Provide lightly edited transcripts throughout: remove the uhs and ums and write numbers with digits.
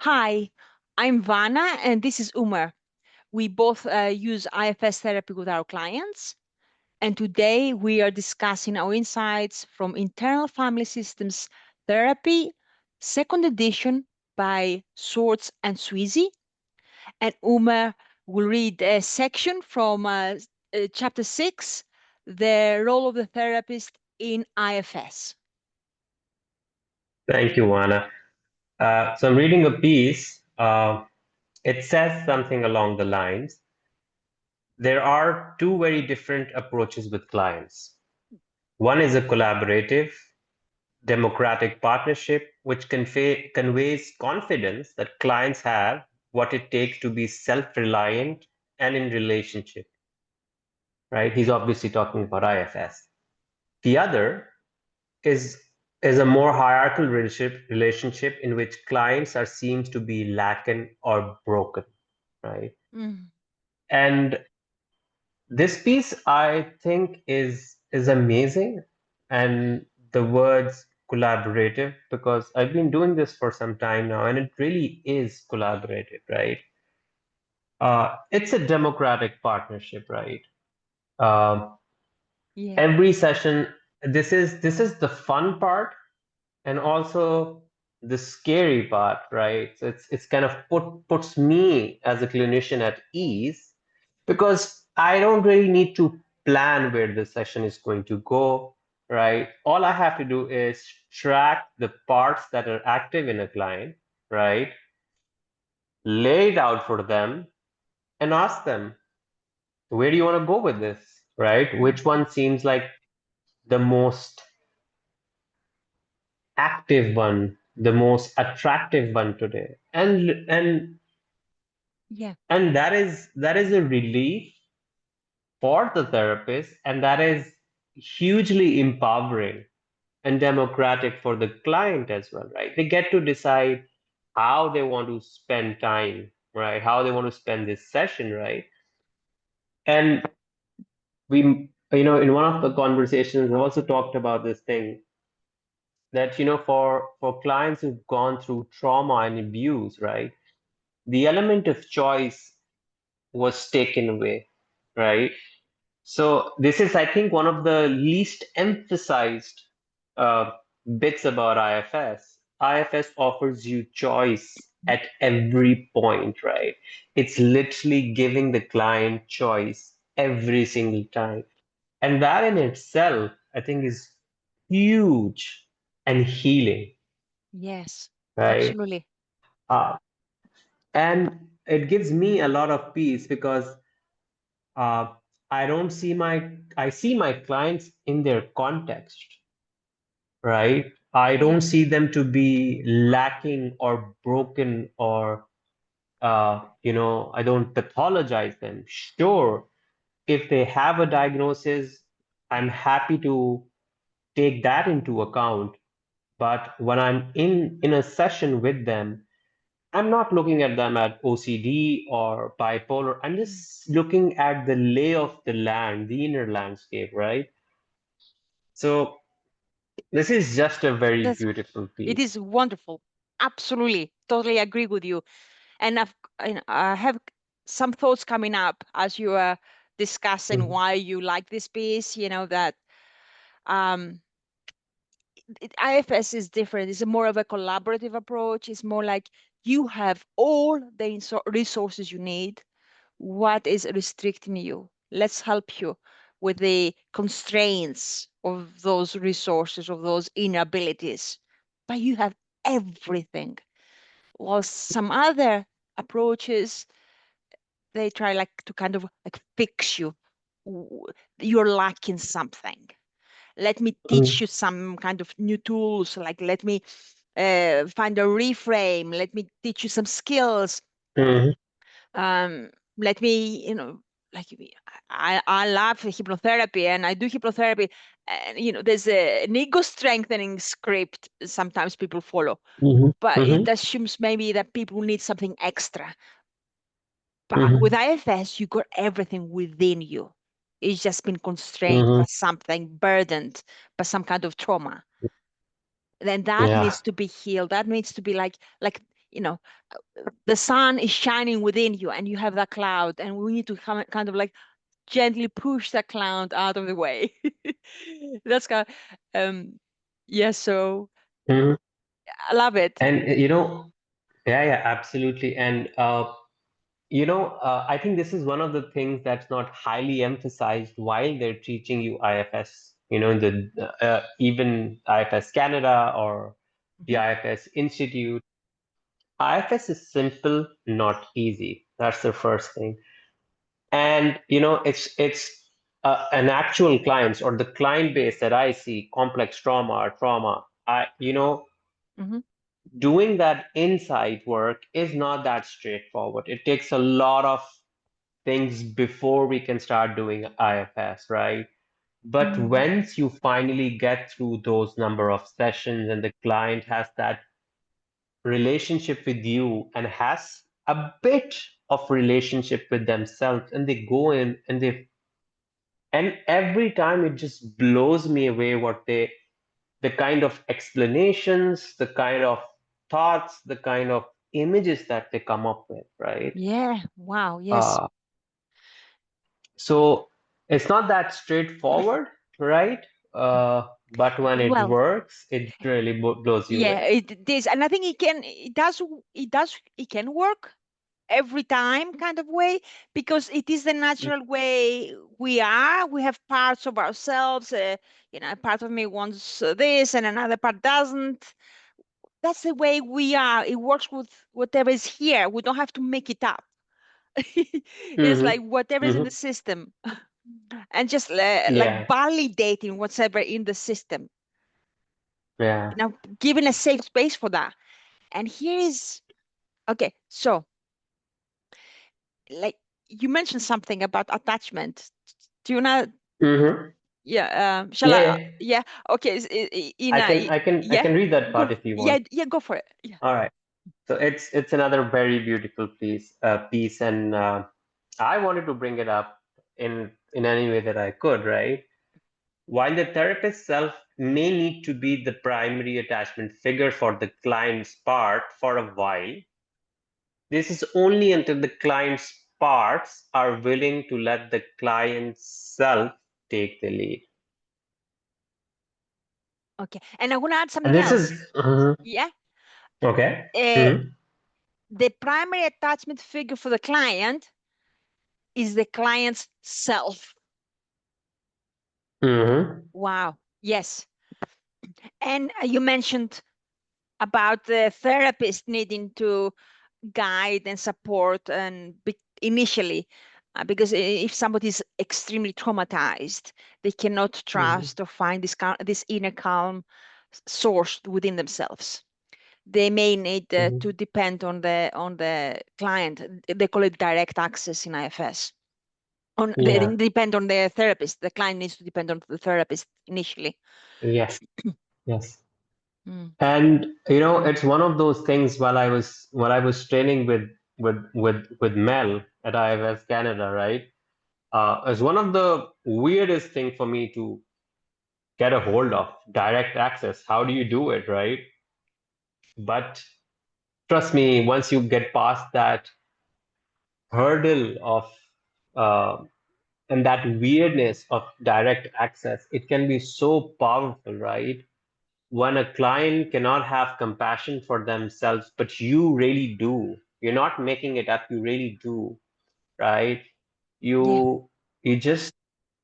Hi, I'm Vana and this is Umer. We both use IFS therapy with our clients. And today we are discussing our insights from internal family systems therapy, second edition by Schwartz and Sweezy. And Umer will read a section from chapter 6, the role of the therapist in IFS. Thank you, Vana. So I'm reading a piece. It says something along the lines. There are two very different approaches with clients. One is a collaborative, democratic partnership, which conveys confidence that clients have what it takes to be self-reliant and in relationship, right? He's obviously talking about IFS. The other is is a more hierarchical relationship in which clients are seen to be lacking or broken, right? Mm. And this piece, I think, is amazing, and the words collaborative, because I've been doing this for some time now, and it really is collaborative, right? It's a democratic partnership, right? Um, Yeah. every session, this is the fun part, and also the scary part, right? So it's kind of puts me as a clinician at ease because I don't really need to plan where the session is going to go, right? All I have to do is track the parts that are active in a client, right? Lay it out for them and ask them, where do you want to go with this, right? Which one seems like the most active one, the most attractive one today? Yeah. And that is a relief for the therapist, and that is hugely empowering and democratic for the client as well, right? They get to decide how they want to spend time, right? How they want to spend this session, right? And we, in one of the conversations, I also talked about this thing that, for clients who've gone through trauma and abuse, right? The element of choice was taken away, right? So this is, I think, one of the least emphasized uh, bits about IFS. IFS offers you choice at every point, right? It's literally giving the client choice every single time. And that in itself, I think, is huge and healing, Yes. right? Absolutely. Uh, and it gives me a lot of peace because uh, I see my clients in their context, right? I don't Yeah. see them to be lacking or broken or, I don't pathologize them. Sure, if they have a diagnosis, I'm happy to take that into account. But when I'm in a session with them, I'm not looking at them at OCD or bipolar. I'm Mm. just looking at the lay of the land, the inner landscape, right? So this is just a very That's beautiful it piece. is wonderful. Absolutely. Totally agree with you. And I have some thoughts coming up as you are discussing Mhm, why you like this piece, that um IFS is different. It's more of a collaborative approach. It's more like you have all the resources you need. What is restricting you? Let's help you with the constraints of those resources, of those inabilities. But you have everything. While some other approaches, they try like to kind of like fix you. W- You're lacking something. Let me teach mhm, you some kind of new tools, like let me find a reframe, let me teach you some skills, mhm, let me, like I love hypnotherapy and I do hypnotherapy. And there's an ego strengthening script sometimes people follow, mhm, but it mhm, assumes maybe that people need something extra. But with mhm, IFS, you got everything within you. It's just been constrained by mhm. something, burdened by some kind of trauma. Then that Yeah. needs to be healed. That needs to be like you know, the sun is shining within you and you have that cloud, and we need to kind of like gently push that cloud out of the way. That's kind yeah, so Mhm. I love it. And yeah, yeah, absolutely. And I think this is one of the things that's not highly emphasized while they're teaching you IFS. Even IFS Canada or the Mhm, IFS Institute. IFS is simple, not easy. That's the first thing. And it's an actual clients or the client base that I see, complex trauma or trauma. mhm. Doing that insight work is not that straightforward. It takes a lot of things before we can start doing IFS, right? But Mhm. once you finally get through those number of sessions and the client has that relationship with you and has a bit of relationship with themselves, and they go in and every time it just blows me away the kind of explanations, the kind of thoughts, the kind of images that they come up with, right? Yeah, wow, yes. Uh, so it's not that straightforward, right? But when it Well, works, it really blows you yeah, away. it is, and I think it can work every time kind of way, because it is the natural way we are. We have parts of ourselves, part of me wants this and another part doesn't. That's the way we are. It works with whatever is here. We don't have to make it up. It's like Mm-hmm. whatever is in Mm-hmm. the system, and just like Yeah. validating whatever in the system, Yeah. giving a safe space for that. And here is okay. So, like, you mentioned something about attachment. Do you know? Mm-hmm. Yeah. Shall Yeah, I? yeah. Yeah. Okay. I can I can I Yeah. can read that Go. part if you Yeah. want. Yeah. Go for it. Yeah. All right. So it's another very beautiful piece, and I wanted to bring it up in any way that I could, right? While the therapist self may need to be the primary attachment figure for the client's part for a while, this is only until the client's parts are willing to let the client's self take the lead. Okay. And I want to add And something this is else. mhm, Yeah. okay. Uh, Hmm. the primary attachment figure for the client is the client's self. Hmm. Wow. Yes. And you mentioned about the therapist needing to guide and support and initially, because if somebody is extremely traumatized, they cannot Hmm. trust or find this inner calm source within themselves. They may need to Hmm. depend on the client. They call it direct access in IFS. They Yeah. depend on the therapist. The client needs to depend on the therapist initially. Yes. Yes. Mm. And it's one of those things while I was training with Mel at IFS Canada, right? It's one of the weirdest thing for me to get a hold of direct access. How do you do it, right? But trust me, once you get past that hurdle of uh, and that weirdness of direct access, it can be so powerful, right? When a client cannot have compassion for themselves, but you really do. You're not making it up, you really do, right? Yeah. You just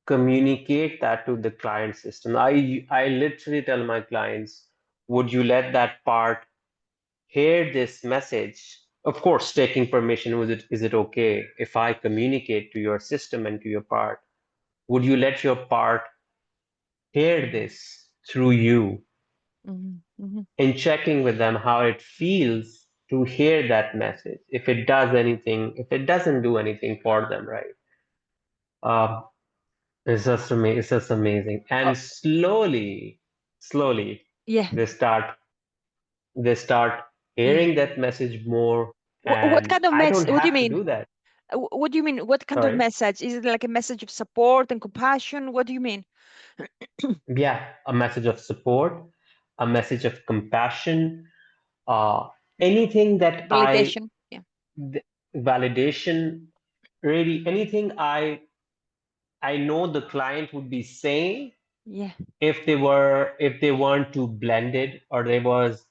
communicate that to the client system. I literally tell my clients, would you let that part hear this message? Of course, taking permission, is it okay if I communicate to your system and to your part? Would you let your part hear this through you? Hmm. Hmm. In checking with them how it feels to hear that message, if it does anything, if it doesn't do anything for them, right? um, it's just amazing, Oh, and slowly yeah. they start they start Yeah. hearing that message more, What and kind of I don't message? What do you have to mean? do that. What do you mean? What kind of Sorry. message? Is it like a message of support and compassion? What do you mean? Yeah, a message of support, a message of compassion, anything that Validation. Yeah. validation, really anything I know the client would be saying Yeah. if they weren't too blended or there was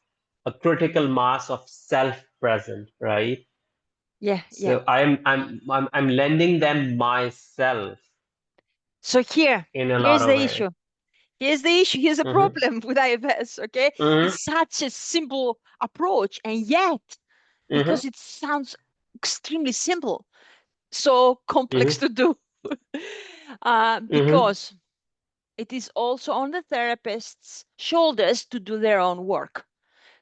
a critical mass of self present, right? Yeah. Yeah. So I'm lending them myself So here, in a lot here's of the ways. issue. Here's the issue. Here's the Mm-hmm, problem with IFS. Okay. mm-hmm, It's such a simple approach. And yet, mm-hmm, because it sounds extremely simple, so complex mm-hmm, to do. mm-hmm. Because it is also on the therapist's shoulders to do their own work.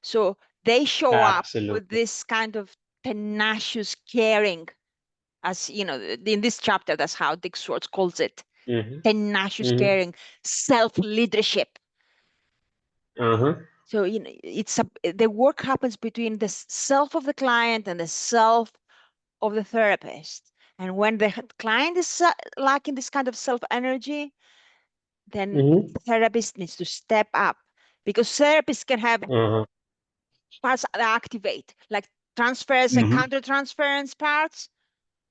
So they show up with Absolutely. this kind of tenacious caring, as you know, in this chapter, that's how Dick Schwartz calls it, Mm-hmm, tenacious mm-hmm, caring, self-leadership. mm-hmm, So, the work happens between the self of the client and the self of the therapist. And when the client is lacking this kind of self energy, then mm-hmm, the therapist needs to step up, because therapists can have mm-hmm, parts that activate, like transfers and mm-hmm, counter transference parts,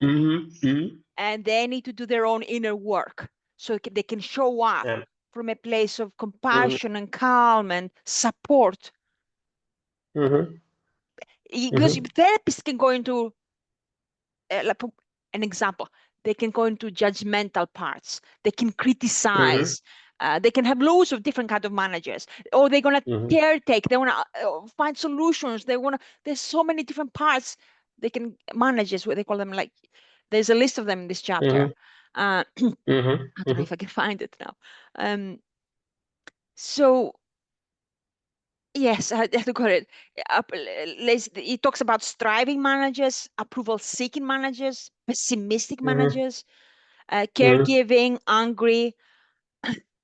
mm-hmm, and they need to do their own inner work so they can show up mm-hmm, from a place of mm-hmm, compassion and calm and support. mm-hmm, Because mm-hmm, if therapists can go into, like an example, they can go into judgmental parts, they can mm-hmm, criticize, they can have loads of different kind of managers, or they're going to mm-hmm, caretake, they want to find solutions, they want to, there's so many different parts they can manage, is what they call them, like there's a list of them in this chapter. I mm-hmm, don't know if I can find it now. So yes, I have to got it. It talks about striving managers, approval seeking managers, pessimistic mm-hmm, managers, mm-hmm, caregiving, angry,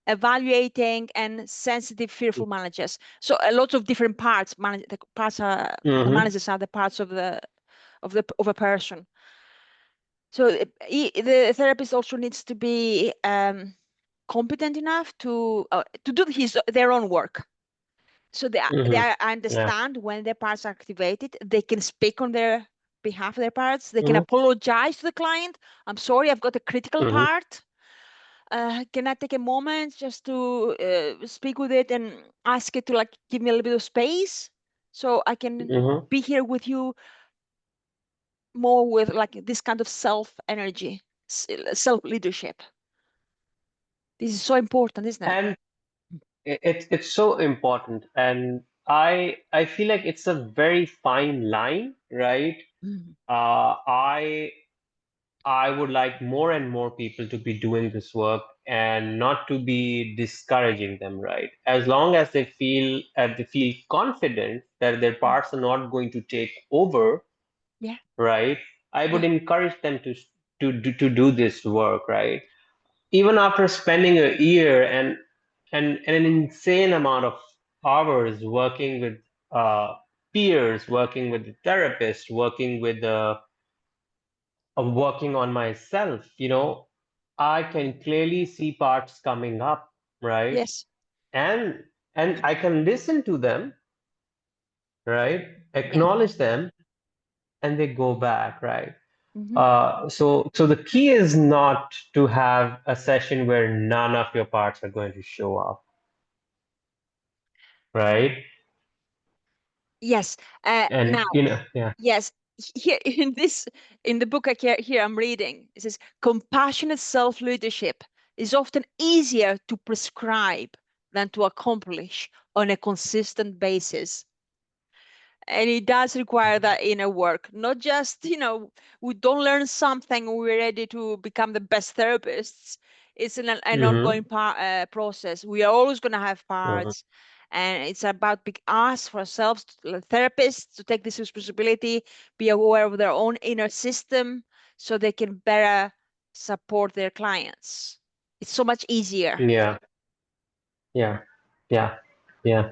evaluating, and sensitive, fearful managers. So a lot of different parts. The parts are the mm-hmm, managers are the parts of a person. So the therapist also needs to be competent enough to do their own work. So mm-hmm. Yeah. understand when their parts are activated. They can speak on their behalf of their parts. They can Mm-hmm, apologize to the client. I'm sorry, I've got a critical mm-hmm, part. Can I take a moment just to speak with it and ask it to like give me a little bit of space so I can mm-hmm. be here with you more with like this kind of self energy, self leadership. This is so important, isn't it? And it's so important, and I feel like it's a very fine line, right? Mhm. I would like more and more people to be doing this work and not to be discouraging them, right? As long as they feel confident that their Mm. parts are not going to take over, Yeah, right? I would yeah, encourage them to do this work, right? Even after spending a year and an insane amount of hours working with peers, working with the therapist, working on myself, I can clearly see parts coming up, right? yes, And I can listen to them, right? yeah. Acknowledge them, and they go back, right? Hmm. So the key is not to have a session where none of your parts are going to show up, right? Yes. And Now, yeah. yes, here in the book here I'm reading, it says compassionate self-leadership is often easier to prescribe than to accomplish on a consistent basis. And it does require that inner work, not just, we don't learn something, we're ready to become the best therapists. It's an ongoing Mm-hmm. process. We are always going to have Mm-hmm. parts, and it's about us for ourselves, therapists, to take this responsibility, be aware of their own inner system so they can better support their clients. It's so much easier. Yeah. Yeah. Yeah. Yeah.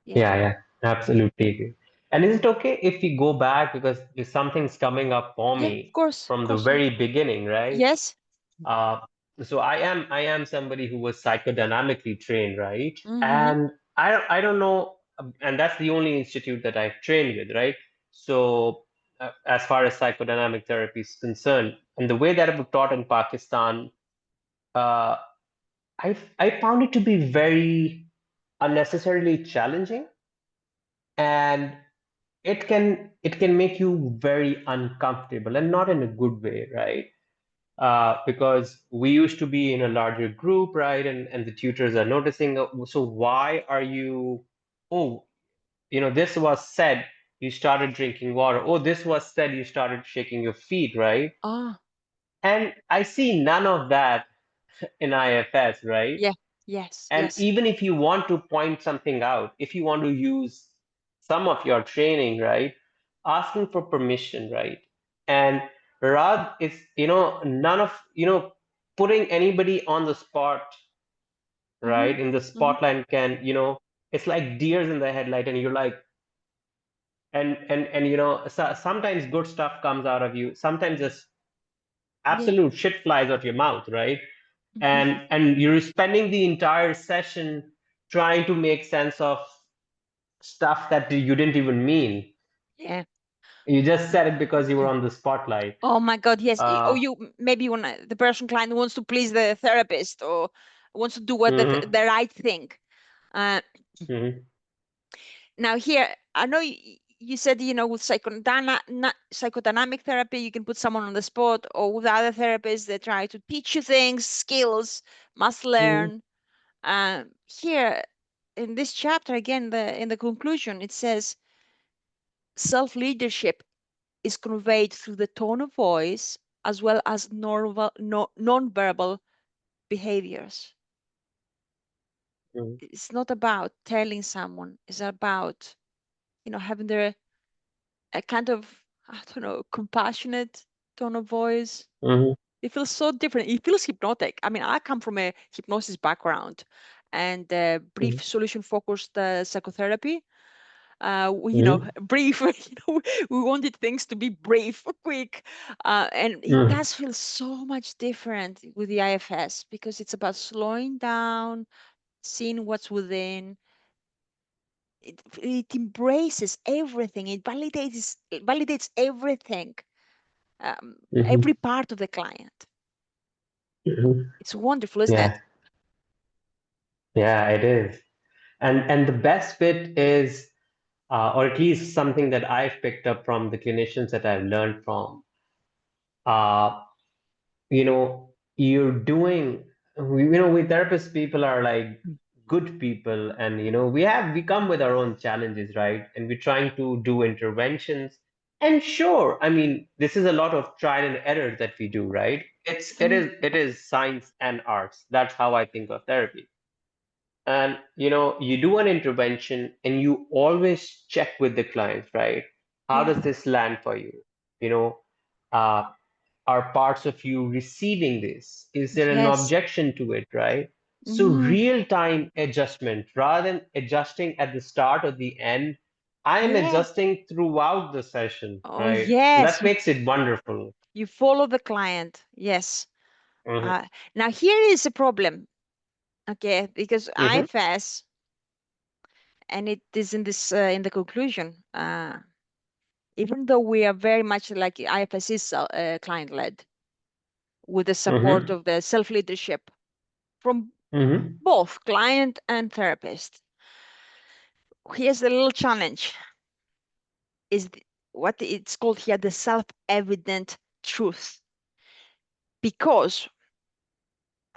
Yeah. Yeah. Absolutely agree. And is it okay if we go back because there's something's coming up for Yeah, of me course, of from the course. very beginning, right? Yes. Uh, so I am somebody who was psychodynamically trained, right? Mm-hmm. And I don't know. and that's the only institute that I've trained with, right? So, as far as psychodynamic therapy is concerned, and the way that it was taught in Pakistan, uh, I found it to be very unnecessarily challenging, and it can make you very uncomfortable, and not in a good way, right? Because we used to be in a larger group, right? And the tutors are noticing, so why are you, oh, this was said, you started drinking water. Oh, this was said, you started shaking your feet, right? Ah, And I see none of that in IFS, right? yeah, yes, And yes. even if you want to point something out, if you want to use some of your training, right, asking for permission, right? And rather, it's, none of, putting anybody on the spot, Mm-hmm, right, in the mm-hmm, spotlight can, it's like deers in the headlight, and you're like, and sometimes good stuff comes out of you, sometimes just yeah. absolute shit flies out your mouth, right? Mm-hmm, And you're spending the entire session trying to make sense of stuff that you didn't even mean. yeah. You just said it because you were Yeah. on the spotlight. Oh my God, yes. Or uh maybe when the person client wants to please the therapist or wants to do what mhm, the right thing. Uh, mhm, Now here, I know you said, with psychodynamic therapy, you can put someone on the spot, or with other therapists, they try to teach you things, skills, must mhm, learn. Here in this chapter, again, in the conclusion, it says self-leadership is conveyed through the tone of voice as well as non-verbal behaviors. mhm, It's not about telling someone, it's about, having their a kind of, I don't know, compassionate tone of voice. mhm, It feels so different. It feels hypnotic. I mean, I come from a hypnosis background and mhm, brief solution focused psychotherapy. mhm, Brief, we wanted things to be brief, quick. And it mhm, does feel so much different with the IFS because it's about slowing down, seeing what's within. It embraces everything. It validates everything, mhm, every part of the client. mhm. It's wonderful, isn't Yeah, it? yeah, it is. And the best bit is, or at least something that I've picked up from the clinicians that I've learned from, uh, you're doing, we therapist people are like good people, and we come with our own challenges, right? And we're trying to do interventions. And sure, I mean, this is a lot of trial and error that we do, right? it's it Mm, is it is science and arts. That's how I think of therapy. And you do an intervention, and you always check with the client, right? How yeah. does this land for you? you know uh, are parts of you receiving this? Is there an Yes. objection to it, right? So Mm, real time adjustment, rather than adjusting at the start or the end, I am yeah. adjusting throughout the session, Oh, right? yes. That You makes it wonderful. you follow the client. Yes. Hmm. Now here is a problem, okay? Because Hmm. IFS, and it is in this in the conclusion. Even though we are very much like IFS is client led, with the support Hmm. of the self leadership from Hmm. both client and therapist. Here's the little challenge: is what it's called here the self-evident truth. Because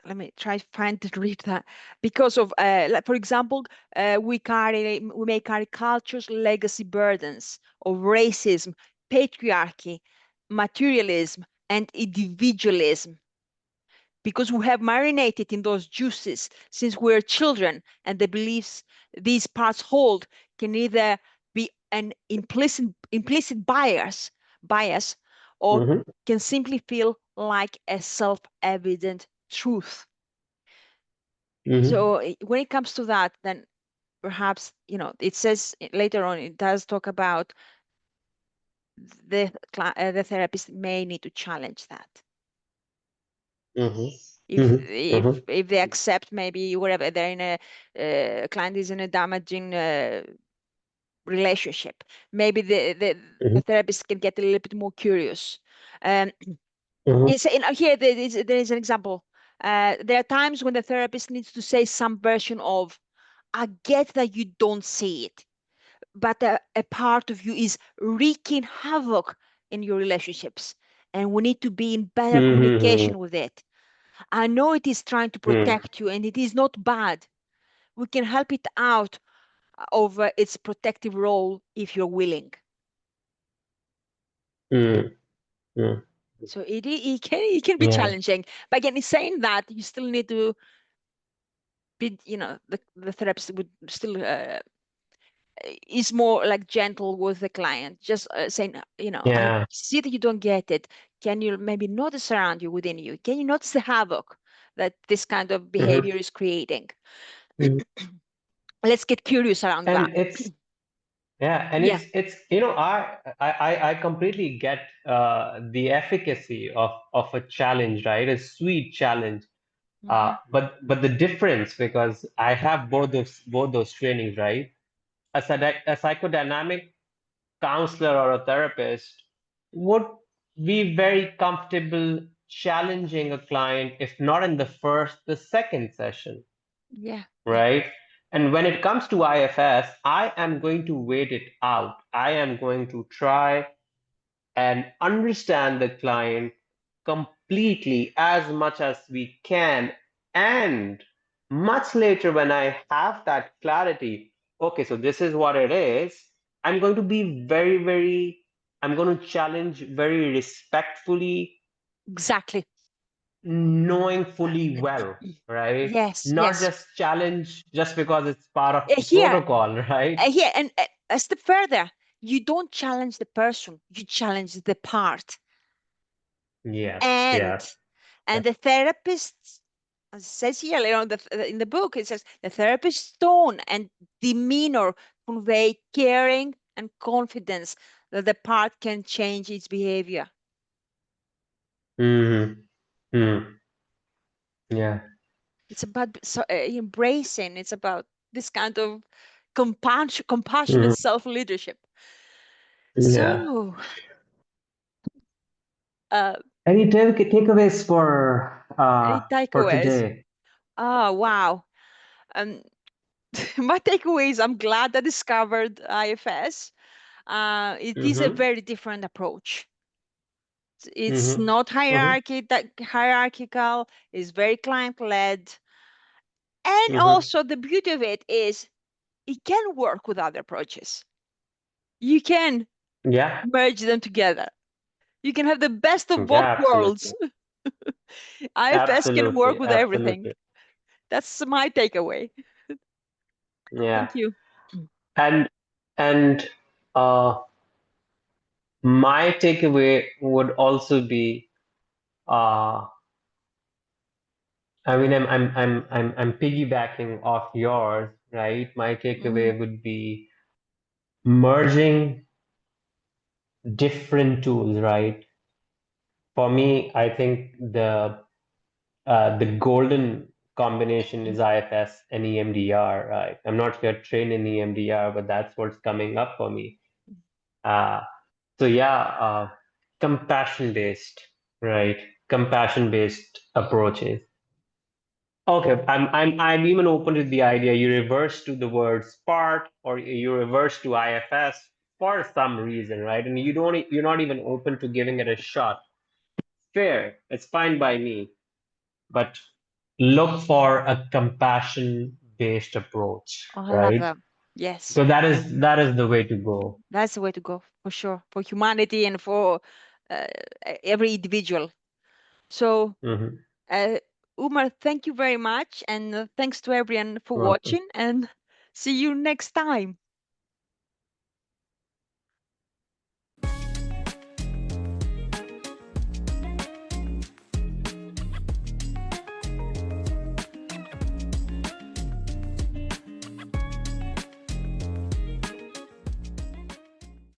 let me try find to read that. Because of, like, for example, we may carry culture's legacy burdens of racism, patriarchy, materialism, and individualism, because we have marinated in those juices since we're children, and the beliefs these parts hold can either be an implicit bias, or Hmm. can simply feel like a self-evident truth. Hmm. So when it comes to that, then perhaps, it says later on, it does talk about the therapist may need to challenge that. Hmm. if Hmm. if if they accept, maybe whatever they're in a client is in a damaging relationship. Maybe the Mhm. therapist can get a little bit more curious. Um, Mhm. it's, here there is an example. There are times when the therapist needs to say some version of, I get that you don't see it, but a part of you is wreaking havoc in your relationships, and we need to be in better Mhm. communication with it. I know it is trying to Mhm. protect you, and it is not bad. We can help it out of its protective role if you're willing. Mhm. Mhm. So it can be Yeah. challenging. But again, it's saying that you still need to be, the therapist would still is more like gentle with the client, just saying, I Yeah. see that you don't get it. Can you maybe notice around you, within you? Can you notice the havoc that this kind of Mhm. behavior is creating? Mhm. Let's get curious around that. And it's yeah, and Yeah. it's I completely get the efficacy of a challenge, right? A sweet challenge. Hmm. But the difference, because I have both those trainings, right? A psychodynamic counselor or a therapist would be very comfortable challenging a client, if not in the first, the second session, Yeah. Yeah. right? And when it comes to IFS, I am going to wait it out. I am going to try and understand the client completely as much as we can. And much later, when I have that clarity, okay, so this is what it is, I'm going to be I'm going to challenge very respectfully, Exactly. knowing fully well, right? Yes. Not Yes. just challenge just because it's part of the Here, protocol, right? here, and a step further, you don't challenge the person, you challenge the part. Yes, and yes. and the therapist, as it says here later on in the book, it says the therapist's tone and demeanor convey caring and confidence that the part can change its behavior. Mm-hmm. Mm. Yeah. It's about embracing. It's about this kind of compassionate Mm. self-leadership. Yeah. So, uh, Any takeaways any for takeaways? today? Oh, wow. Um, my takeaways, I'm glad I discovered IFS. It is a Mm-hmm. very different approach. It's Mm-hmm. not Mm-hmm. hierarchical, it's very client-led. And Mm-hmm. also the beauty of it is it can work with other approaches. You can Yeah. merge them together. You can have the best of both Yeah, worlds. absolutely. IFS can work Absolutely. with everything. Absolutely. That's my takeaway. Yeah. Thank you. And and uh my takeaway would also be uh I mean I'm piggybacking off yours, right? My Mhm. takeaway would be merging different tools, right? For me, I think the golden combination is IFS and EMDR, right? I'm not here trained in EMDR, but that's what's coming up for me. Uh, so yeah, compassion based, right? Compassion based approaches. Okay, I'm even open to the idea you reverse to the word SPART or you reverse to IFS for some reason, right? And you're not even open to giving it a shot. Fair, it's fine by me. But look for a compassion based approach, Oh, I love right? them. Yes, So that is the way to go. that's the way to go for sure, for humanity and for uh, every individual. So, Hmm. uh, Umar, thank you very much. And thanks to everyone for Welcome. watching. And see you next time.